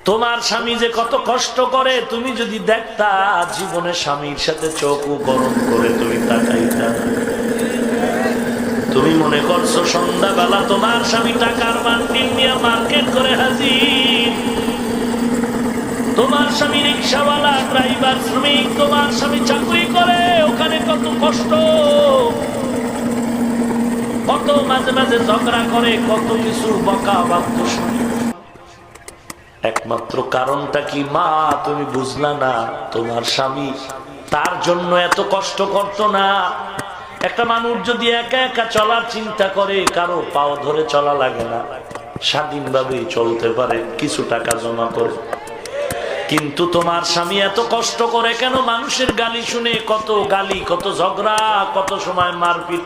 তোমার স্বামী যে কত কষ্ট করে তুমি যদি দেখতা, জীবনে স্বামীর সাথে চোখও গরম করে তুমি তাকাইতা। তুমি মনে করছো সন্ধ্যাবেলা তোমার স্বামী টাকার বান্ডিল নিয়ে মার্কেট করে হাজির, তোমার স্বামী রিক্সাওয়ালা, ড্রাইভার, শ্রমিক, তোমার স্বামী চাকরি করে, ওখানে কত কষ্ট, কত মাঝে মাঝে ঝগড়া করে, কত কিছু বকা বাধ্য শুনে। একমাত্র কারণটা কি মা? তুমি বুঝলা না, তোমার স্বামী তার জন্য এত কষ্ট করতো না। একটা মানুষ যদি একা একা চলার চিন্তা করে, কারো পাও ধরে চলা লাগে না, স্বাধীনভাবেই চলতে পারে, কিছু টাকা জমা করে। কিন্তু তোমার স্বামী এত কষ্ট করে কেন? মানুষের গালি শুনে, কত গালি, কত ঝগড়া, কত সময় মারপিট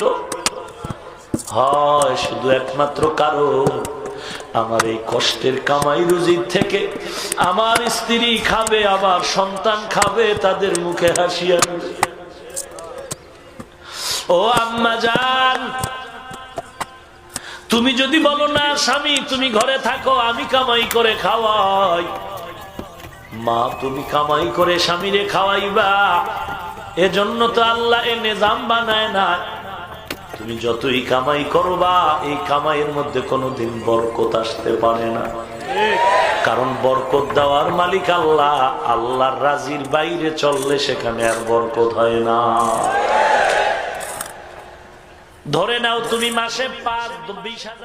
হয়। শুধু একমাত্র কারণ, আমার এই কষ্টের কামাই রুজির থেকে আমার স্ত্রী খাবে, আমার সন্তান খাবে, তাদের মুখে হাসি আসবে। ও আম্মা জান, তুমি যদি বলো না স্বামী তুমি ঘরে থাকো, আমি কামাই করে খাওয়াই, মা তুমি কামাই করে স্বামীরে খাওয়াইবা, এজন্য তো আল্লাহ এ নিজাম বানায় না। তুমি যতই কামাই করবা, এই কামাইয়ের মধ্যে কোনোদিন বরকত আসতে পারে না, কারণ বরকত দেওয়ার মালিক আল্লাহ। আল্লাহর রাজির বাইরে চললে সেখানে আর বরকত হয় না। ধরে নাও তুমি মাসে 5-20,000